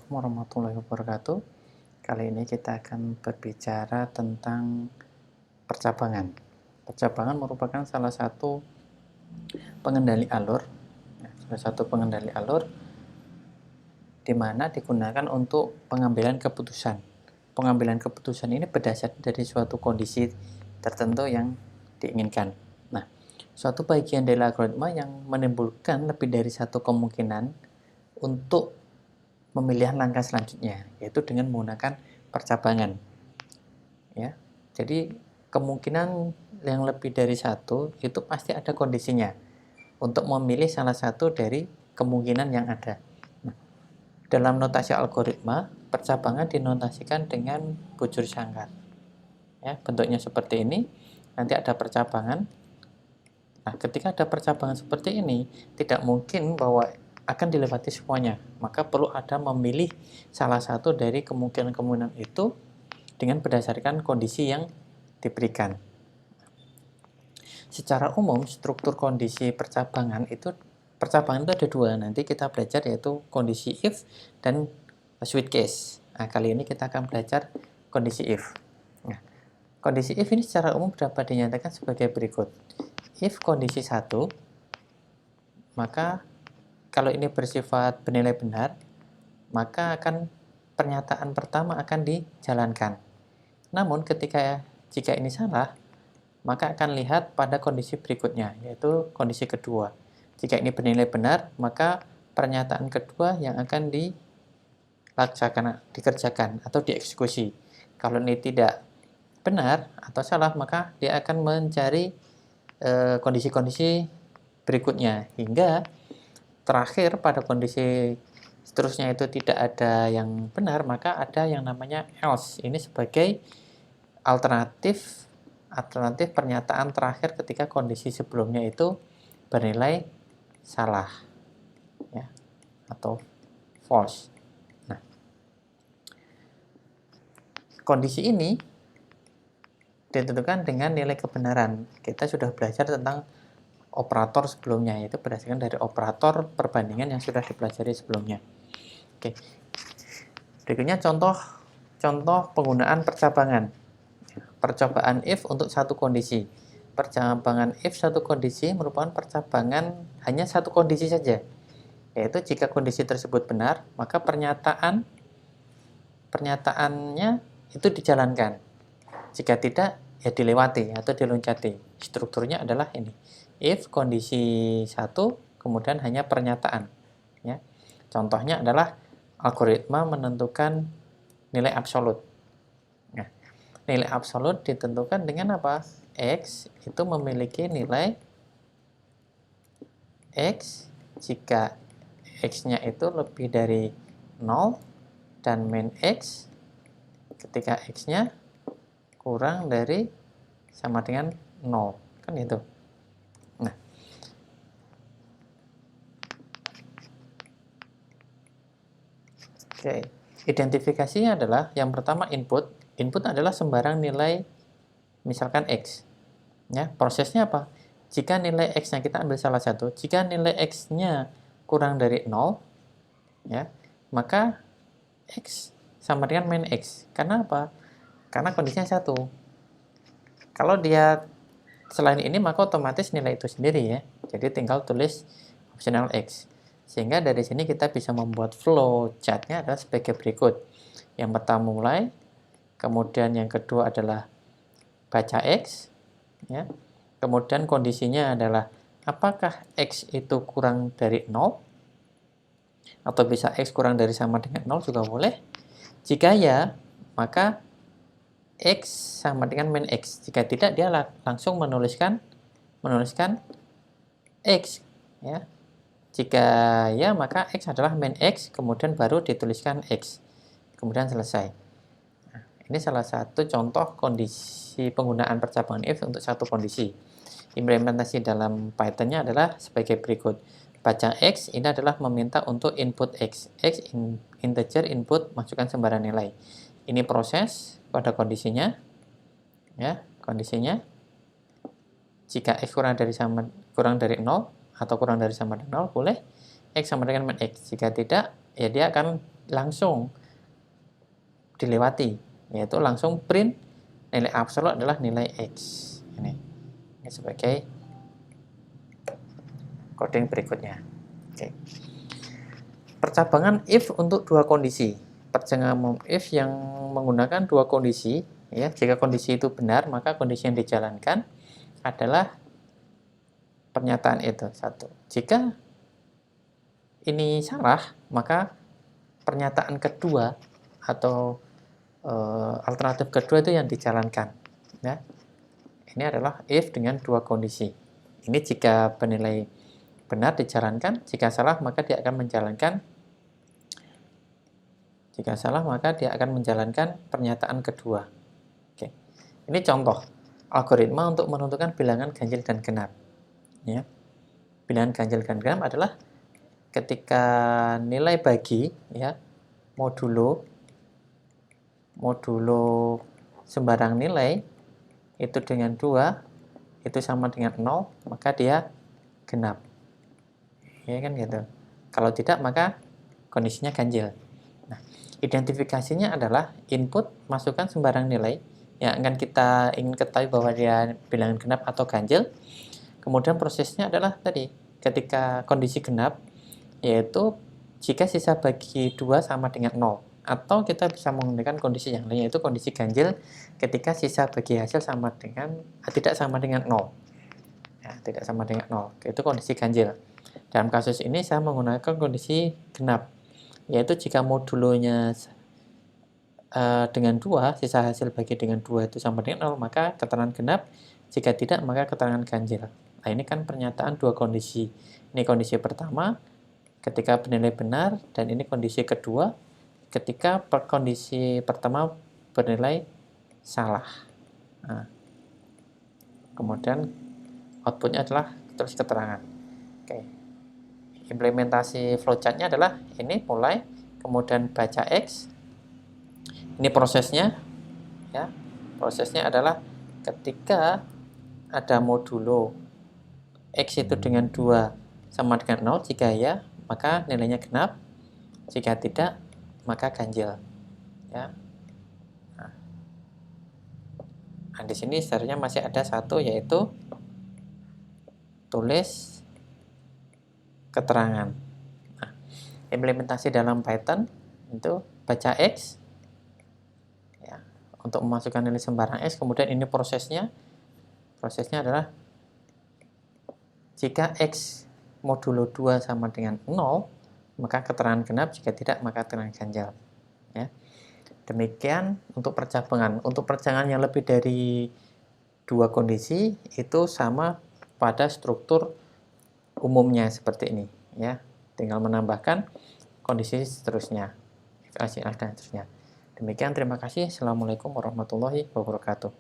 Assalamualaikum warahmatullahi wabarakatuh. Kali ini kita akan berbicara tentang percabangan. Percabangan merupakan salah satu pengendali alur, di mana digunakan untuk pengambilan keputusan. Pengambilan keputusan ini berdasar dari suatu kondisi tertentu yang diinginkan. Nah, suatu bagian dari algoritma yang menimbulkan lebih dari satu kemungkinan untuk pemilihan langkah selanjutnya, yaitu dengan menggunakan percabangan. Ya, jadi kemungkinan yang lebih dari satu itu pasti ada kondisinya untuk memilih salah satu dari kemungkinan yang ada. Nah, dalam notasi algoritma, percabangan dinotasikan dengan bujur sangkar. Ya, bentuknya seperti ini. Nanti ada percabangan. Nah, ketika ada percabangan seperti ini, tidak mungkin bahwa akan dilewati semuanya, maka perlu ada memilih salah satu dari kemungkinan-kemungkinan itu dengan berdasarkan kondisi yang diberikan. Secara umum, struktur kondisi percabangan itu ada dua, nanti kita belajar, yaitu kondisi if dan switch case. Nah, kali ini kita akan belajar kondisi if. Nah, kondisi if ini secara umum dapat dinyatakan sebagai berikut. If kondisi 1, maka kalau ini bersifat bernilai benar, maka pernyataan pertama akan dijalankan. Namun jika ini salah, maka akan lihat pada kondisi berikutnya, yaitu kondisi kedua. Jika ini bernilai benar, maka pernyataan kedua yang akan dikerjakan atau dieksekusi. Kalau ini tidak benar atau salah, maka dia akan mencari kondisi-kondisi berikutnya, hingga terakhir pada kondisi seterusnya itu tidak ada yang benar, maka ada yang namanya else. Ini sebagai alternatif pernyataan terakhir ketika kondisi sebelumnya itu bernilai salah, ya, atau false. Nah, kondisi ini ditentukan dengan nilai kebenaran. Kita sudah belajar tentang operator sebelumnya, yaitu berdasarkan dari operator perbandingan yang sudah dipelajari sebelumnya. Oke. Berikutnya contoh penggunaan percabangan. Percobaan if untuk satu kondisi. Percabangan if satu kondisi merupakan percabangan hanya satu kondisi saja, yaitu jika kondisi tersebut benar, maka pernyataannya itu dijalankan. Jika tidak, ya dilewati atau diloncati. Strukturnya adalah ini. If kondisi 1, kemudian hanya pernyataan. Ya. Contohnya adalah algoritma menentukan nilai absolut. Nah, nilai absolut ditentukan dengan apa? X itu memiliki nilai X jika X-nya itu lebih dari 0 dan min X ketika X-nya kurang dari sama dengan 0. Kan itu. Nah, oke. Identifikasinya adalah yang pertama input. Input adalah sembarang nilai misalkan X. Ya, prosesnya apa? Jika nilai X-nya kita ambil salah satu, jika nilai X-nya kurang dari 0, ya, maka X sama dengan min X. Karena apa? Karena kondisinya 1. Kalau dia selain ini, maka otomatis nilai itu sendiri, ya. Jadi tinggal tulis optional X. Sehingga dari sini kita bisa membuat flow chart-nya adalah sebagai berikut. Yang pertama mulai, kemudian yang kedua adalah baca X, ya. Kemudian kondisinya adalah apakah X itu kurang dari 0, atau bisa X kurang dari sama dengan 0 juga boleh. Jika ya, maka X sama dengan min X. Jika tidak, dia langsung menuliskan X, ya. Jika ya, maka X adalah min X, kemudian baru dituliskan X. Kemudian selesai. Nah, ini salah satu contoh kondisi penggunaan percabangan if untuk satu kondisi. Implementasi dalam Python-nya adalah sebagai berikut. Baca X ini adalah meminta untuk input X. X integer input, masukkan sembarang nilai. Ini proses pada kondisinya. Ya, kondisinya jika X kurang dari 0 atau kurang dari sama dengan 0, boleh X sama dengan min X. Jika tidak, ya dia akan langsung dilewati, yaitu langsung print nilai absolut adalah nilai X. Ini sebagai coding berikutnya. Oke. Percabangan if untuk dua kondisi. Percabangan if yang menggunakan dua kondisi, ya, jika kondisi itu benar, maka kondisi yang dijalankan adalah pernyataan itu satu. Jika ini salah, maka pernyataan kedua atau alternatif kedua itu yang dijalankan. Ya. Ini adalah if dengan dua kondisi. Ini jika bernilai benar dijalankan, jika salah maka dia akan menjalankan pernyataan kedua. Oke. Ini contoh algoritma untuk menentukan bilangan ganjil dan genap. Ya. Bilangan ganjil dan genap adalah ketika nilai bagi, ya, modulo sembarang nilai itu dengan 2 itu sama dengan 0, maka dia genap. Ya kan gitu. Kalau tidak maka kondisinya ganjil. Nah, identifikasinya adalah input masukkan sembarang nilai yang akan kita ingin ketahui bahwa dia bilangan genap atau ganjil. Kemudian prosesnya adalah tadi, ketika kondisi genap, yaitu jika sisa bagi 2 sama dengan 0. Atau kita bisa menggunakan kondisi yang lain, yaitu kondisi ganjil ketika sisa bagi hasil tidak sama dengan 0. Ya, tidak sama dengan 0. Itu kondisi ganjil. Dalam kasus ini saya menggunakan kondisi genap, yaitu jika modulonya dengan 2, sisa hasil bagi dengan 2 itu sama dengan 0, maka keterangan genap. Jika tidak, maka keterangan ganjil. Nah, ini kan pernyataan dua kondisi. Ini kondisi pertama, ketika bernilai benar, dan ini kondisi kedua, ketika kondisi pertama bernilai salah. Nah, kemudian outputnya adalah terus keterangan. Oke. Implementasi flowchartnya adalah ini mulai, kemudian baca X. Ini prosesnya, ya. Prosesnya adalah ketika ada modulo X itu dengan 2 sama dengan 0, jika ya, maka nilainya genap. Jika tidak, maka ganjil. Ya. Nah, di sini sebenarnya masih ada satu, yaitu tulis keterangan. Nah, implementasi dalam Python itu baca X, ya, untuk memasukkan nilai sembarang X. Kemudian ini prosesnya adalah jika X modulo 2 sama dengan 0, maka keterangan genap, jika tidak maka keterangan ganjil. Ya. Demikian untuk percabangan. Untuk percabangan yang lebih dari dua kondisi itu sama pada struktur umumnya seperti ini, ya. Tinggal menambahkan kondisi seterusnya, dan seterusnya. Demikian, terima kasih. Assalamualaikum warahmatullahi wabarakatuh.